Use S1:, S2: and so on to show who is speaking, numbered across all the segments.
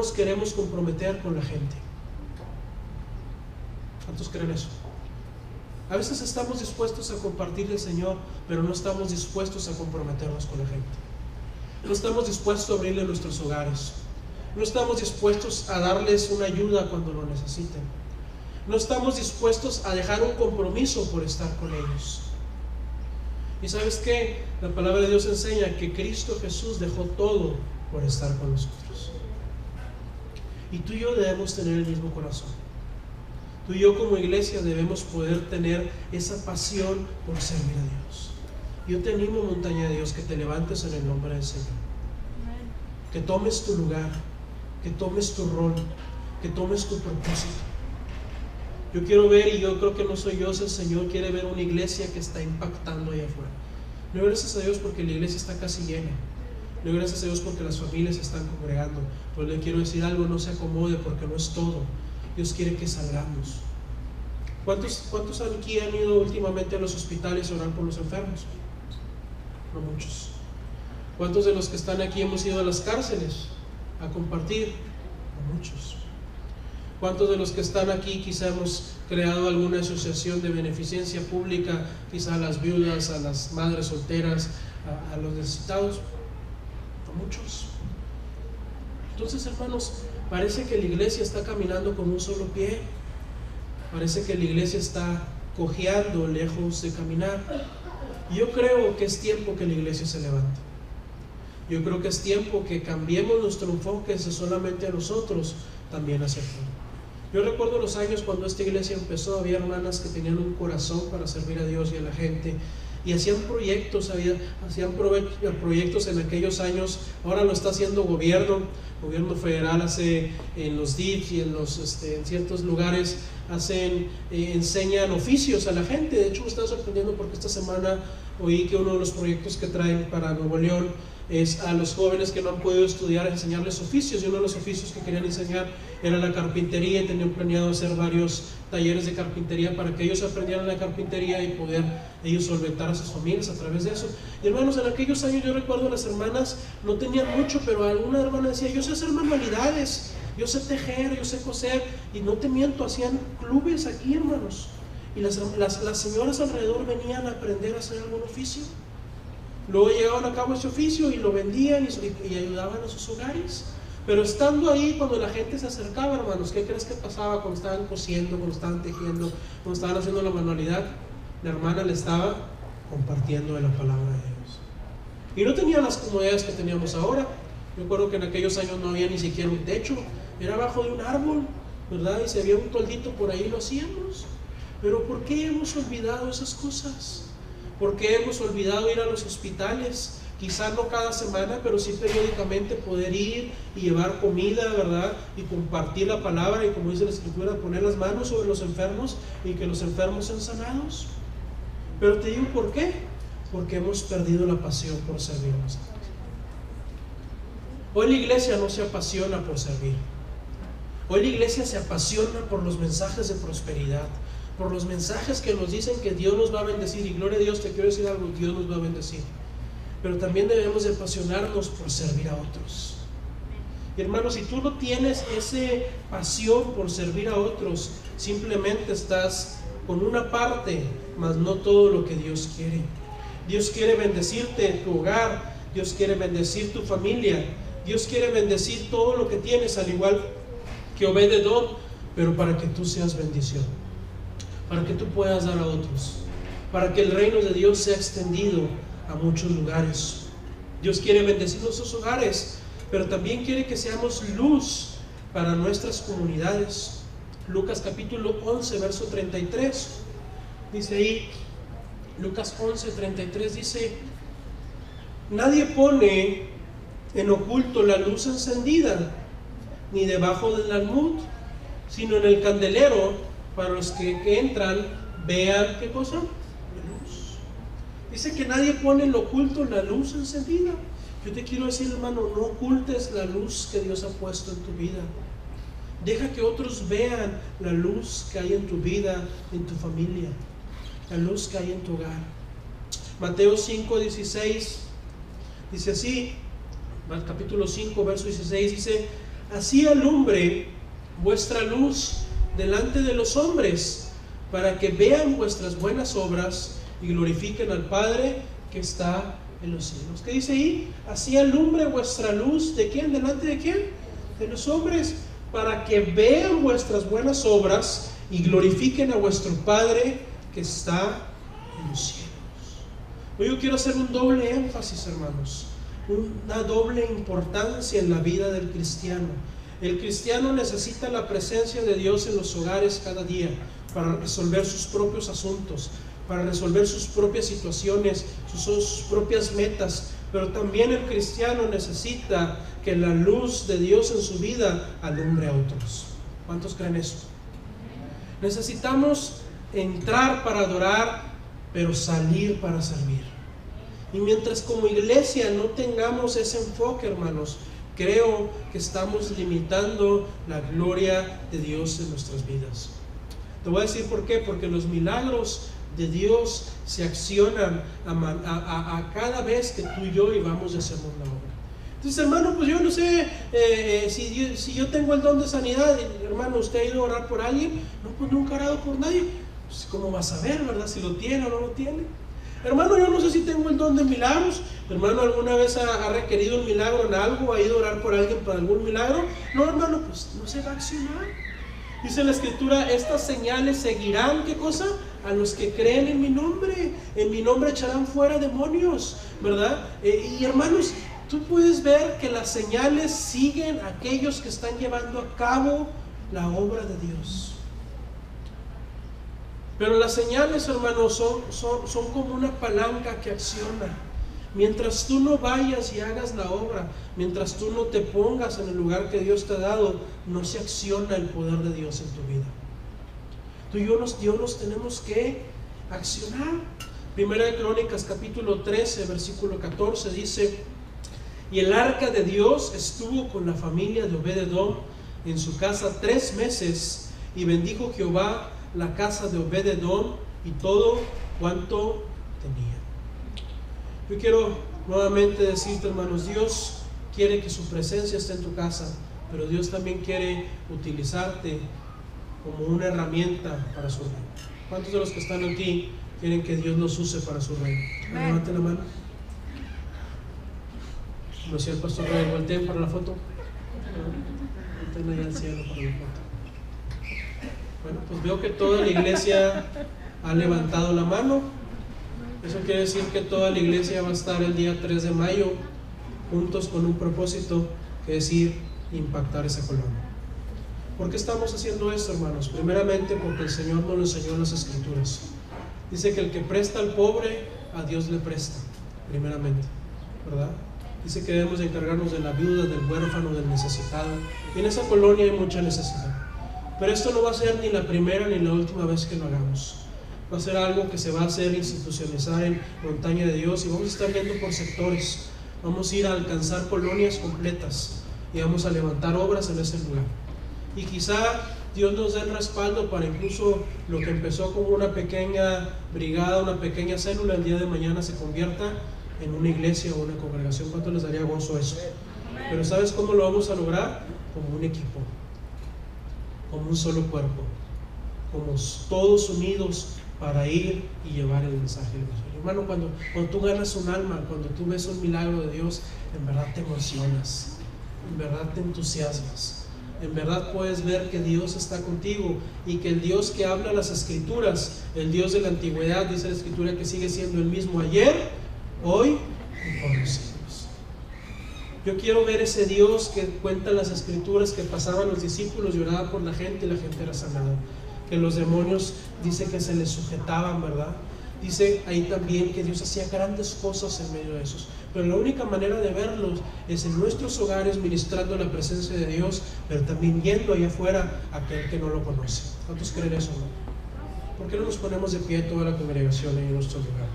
S1: nos queremos comprometer con la gente? ¿Cuántos creen eso? A veces estamos dispuestos a compartir el Señor, pero no estamos dispuestos a comprometernos con la gente. No estamos dispuestos a abrirle nuestros hogares. No estamos dispuestos a darles una ayuda cuando lo necesiten. No estamos dispuestos a dejar un compromiso por estar con ellos. ¿Y sabes qué? La palabra de Dios enseña que Cristo Jesús dejó todo por estar con nosotros. Y tú y yo debemos tener el mismo corazón. Tú y yo como iglesia debemos poder tener esa pasión por servir a Dios. Yo te animo, montaña de Dios, que te levantes en el nombre del Señor. Que tomes tu lugar, que tomes tu rol, que tomes tu propósito. Yo quiero ver, y yo creo que no soy yo, es el Señor, quiere ver una iglesia que está impactando allá afuera. Le doy gracias a Dios porque la iglesia está casi llena. Le doy gracias a Dios porque las familias se están congregando. Pero le quiero decir algo, no se acomode porque no es todo. Dios quiere que salgamos. ¿Cuántos aquí han ido últimamente a los hospitales a orar por los enfermos? No muchos. ¿Cuántos de los que están aquí hemos ido a las cárceles a compartir? No muchos. ¿Cuántos de los que están aquí quizá hemos creado alguna asociación de beneficencia pública, quizá a las viudas, a las madres solteras, a los necesitados? No muchos. Entonces, hermanos, parece que la iglesia está caminando con un solo pie. Parece que la iglesia está cojeando lejos de caminar. Yo creo que es tiempo que la iglesia se levante. Yo creo que es tiempo que cambiemos nuestro enfoque de solamente a nosotros, también hacia afuera. Yo recuerdo los años cuando esta iglesia empezó, había hermanas que tenían un corazón para servir a Dios y a la gente, y hacían proyectos, proyectos en aquellos años. Ahora lo está haciendo gobierno federal, hace en los DIF y en ciertos lugares enseñan oficios a la gente. De hecho me estaba sorprendiendo porque esta semana oí que uno de los proyectos que traen para Nuevo León es a los jóvenes que no han podido estudiar, enseñarles oficios, y uno de los oficios que querían enseñar era la carpintería, y tenían planeado hacer varios talleres de carpintería para que ellos aprendieran la carpintería y poder ellos solventar a sus familias a través de eso. Y hermanos, en aquellos años yo recuerdo las hermanas no tenían mucho, pero alguna hermana decía: yo sé hacer manualidades, yo sé tejer, yo sé coser, y no te miento, hacían clubes aquí, hermanos, y las señoras alrededor venían a aprender a hacer algún oficio. Luego llevaban a cabo ese oficio y lo vendían y ayudaban a sus hogares. Pero estando ahí, cuando la gente se acercaba, hermanos, ¿qué crees que pasaba cuando estaban cosiendo, cuando estaban tejiendo, cuando estaban haciendo la manualidad? La hermana le estaba compartiendo de la palabra de Dios. Y no tenían las comodidades que teníamos ahora. Yo recuerdo que en aquellos años no había ni siquiera un techo, era abajo de un árbol, ¿verdad? Y si había un toldito por ahí lo hacíamos. Pero ¿por qué hemos olvidado esas cosas? ¿Por qué hemos olvidado ir a los hospitales? Quizás no cada semana, pero sí periódicamente poder ir y llevar comida, ¿verdad? Y compartir la palabra, y como dice la Escritura, poner las manos sobre los enfermos y que los enfermos sean sanados. Pero te digo, ¿por qué? Porque hemos perdido la pasión por servir a nosotros. Hoy la iglesia no se apasiona por servir. Hoy la iglesia se apasiona por los mensajes de prosperidad, por los mensajes que nos dicen que Dios nos va a bendecir. Y gloria a Dios, te quiero decir algo: Dios nos va a bendecir. Pero también debemos de apasionarnos por servir a otros. Y hermanos, si tú no tienes esa pasión por servir a otros, simplemente estás con una parte, mas no todo lo que Dios quiere. Dios quiere bendecirte, tu hogar. Dios quiere bendecir tu familia. Dios quiere bendecir todo lo que tienes, al igual que Obed-Edom, pero para que tú seas bendición, para que tú puedas dar a otros, para que el reino de Dios sea extendido a muchos lugares. Dios quiere bendecir nuestros hogares, pero también quiere que seamos luz para nuestras comunidades. Lucas capítulo 11, verso 33, dice ahí, Lucas 11, 33 dice: nadie pone en oculto la luz encendida, ni debajo del almud, sino en el candelero, para los que entran vean, ¿qué cosa? La luz. Dice que nadie pone en lo oculto la luz encendida. Yo te quiero decir, hermano, no ocultes la luz que Dios ha puesto en tu vida. Deja que otros vean la luz que hay en tu vida, en tu familia, la luz que hay en tu hogar. Mateo 5, 16 dice así, capítulo 5, verso 16 dice: así alumbre vuestra luz delante de los hombres, para que vean vuestras buenas obras y glorifiquen al Padre que está en los cielos. ¿Qué dice ahí? Así alumbre vuestra luz, ¿de quién? ¿Delante de quién? De los hombres, para que vean vuestras buenas obras y glorifiquen a vuestro Padre que está en los cielos. Hoy yo quiero hacer un doble énfasis, hermanos, una doble importancia en la vida del cristiano. El cristiano necesita la presencia de Dios en los hogares cada día para resolver sus propios asuntos, para resolver sus propias situaciones, sus propias metas. Pero también el cristiano necesita que la luz de Dios en su vida alumbre a otros. ¿Cuántos creen eso? Necesitamos entrar para adorar, pero salir para servir. Y mientras como iglesia no tengamos ese enfoque, hermanos, creo que estamos limitando la gloria de Dios en nuestras vidas. Te voy a decir por qué. Porque los milagros de Dios se accionan a cada vez que tú y yo íbamos a hacer una obra. Entonces, hermano, pues yo no sé si yo tengo el don de sanidad. Hermano, ¿usted ha ido a orar por alguien? No, pues nunca ha orado por nadie. Pues ¿cómo vas a ver, verdad? Si lo tiene o no lo tiene. Hermano, yo no sé si tengo el don de milagros. Hermano, ¿alguna vez ha requerido un milagro en algo? ¿Ha ido a orar por alguien para algún milagro? No, hermano, pues no se va a accionar. Dice la Escritura, estas señales seguirán, ¿qué cosa? A los que creen en mi nombre. En mi nombre echarán fuera demonios, ¿verdad? Y hermanos, tú puedes ver que las señales siguen a aquellos que están llevando a cabo la obra de Dios. Pero las señales, hermanos, son como una palanca que acciona. Mientras tú no vayas y hagas la obra, mientras tú no te pongas en el lugar que Dios te ha dado, no se acciona el poder de Dios en tu vida. Tú y yo nos tenemos que accionar. Primera de Crónicas, capítulo 13, versículo 14, dice: y el arca de Dios estuvo con la familia de Obed-edom en su casa 3 meses, y bendijo Jehová la casa de Obed-edom y todo cuanto tenía. Yo quiero nuevamente decirte, hermanos, Dios quiere que su presencia esté en tu casa, pero Dios también quiere utilizarte como una herramienta para su reino. ¿Cuántos de los que están aquí quieren que Dios los use para su reino? Levanten la mano. Como decía el pastor Rey, volteen para la foto. Volteen allá al cielo para la foto. Bueno, pues veo que toda la iglesia ha levantado la mano. Eso quiere decir que toda la iglesia va a estar el día 3 de mayo juntos con un propósito, que es ir a impactar esa colonia. ¿Por qué estamos haciendo esto, hermanos? Primeramente porque el Señor nos lo enseñó en las Escrituras. Dice que el que presta al pobre, a Dios le presta, primeramente, ¿verdad? Dice que debemos de encargarnos de la viuda, del huérfano, del necesitado. Y en esa colonia hay mucha necesidad. Pero esto no va a ser ni la primera ni la última vez que lo hagamos. Va a ser algo que se va a hacer institucionalizar en Montaña de Dios, y vamos a estar viendo por sectores. Vamos a ir a alcanzar colonias completas y vamos a levantar obras en ese lugar. Y quizá Dios nos dé el respaldo para incluso lo que empezó como una pequeña brigada, una pequeña célula, el día de mañana se convierta en una iglesia o una congregación. ¿Cuánto les daría gozo eso? Pero ¿sabes cómo lo vamos a lograr? Como un equipo, como un solo cuerpo, como todos unidos para ir y llevar el mensaje del Evangelio. Hermano, cuando tú ganas un alma, cuando tú ves un milagro de Dios, en verdad te emocionas, en verdad te entusiasmas, en verdad puedes ver que Dios está contigo, y que el Dios que habla las Escrituras, el Dios de la antigüedad, dice la Escritura que sigue siendo el mismo ayer, hoy y por los siglos. Yo quiero ver ese Dios que cuenta las Escrituras que pasaban los discípulos y oraba por la gente y la gente era sanada. Que los demonios, dice que se les sujetaban, ¿verdad? Dice ahí también que Dios hacía grandes cosas en medio de esos. Pero la única manera de verlos es en nuestros hogares, ministrando la presencia de Dios, pero también yendo allá afuera a aquel que no lo conoce. ¿Cuántos creen eso, no? ¿Por qué no nos ponemos de pie toda la congregación en nuestro lugar?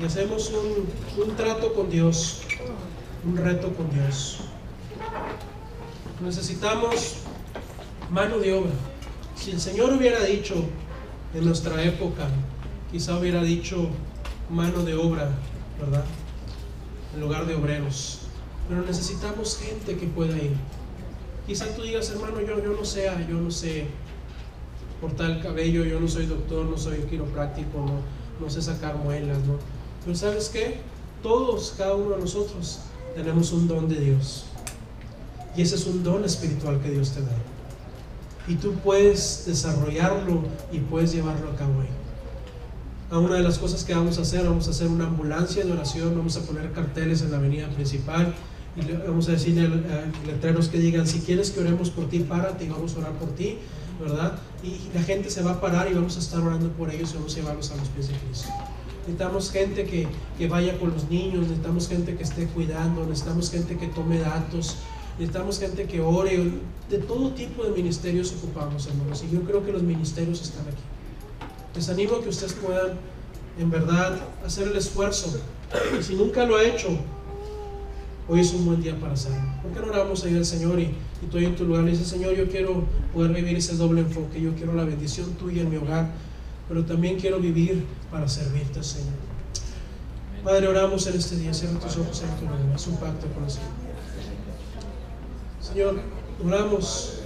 S1: Y hacemos un trato con Dios, un reto con Dios. Necesitamos mano de obra. Si el Señor hubiera dicho en nuestra época, quizá hubiera dicho mano de obra, ¿verdad? en lugar de obreros. Pero necesitamos gente que pueda ir. Quizá tú digas, hermano, yo no sé cortar el cabello, yo no soy doctor, no soy quiropráctico, no sé sacar muelas, ¿no? Pero ¿sabes qué? Todos, cada uno de nosotros, tenemos un don de Dios. Y ese es un don espiritual que Dios te da. Y tú puedes desarrollarlo y puedes llevarlo a cabo ahí. Una de las cosas que vamos a hacer una ambulancia de oración, vamos a poner carteles en la avenida principal y vamos a decirle a letreros que digan, si quieres que oremos por ti, párate y vamos a orar por ti, ¿verdad? Y la gente se va a parar y vamos a estar orando por ellos y vamos a llevarlos a los pies de Cristo. Necesitamos gente que vaya con los niños, necesitamos gente que esté cuidando, necesitamos gente que tome datos, necesitamos gente que ore. De todo tipo de ministerios ocupamos, hermanos, y yo creo que los ministerios están aquí. Les animo a que ustedes puedan en verdad hacer el esfuerzo, y si nunca lo ha hecho, hoy es un buen día para hacerlo. ¿Por qué no oramos ahí al Señor y tú ahí en tu lugar le dices, Señor, yo quiero poder vivir ese doble enfoque, yo quiero la bendición tuya en mi hogar, pero también quiero vivir para servirte, Señor? Padre, oramos en este día, cierra tus ojos en tu nombre, haz un pacto con el Señor. Señor, oramos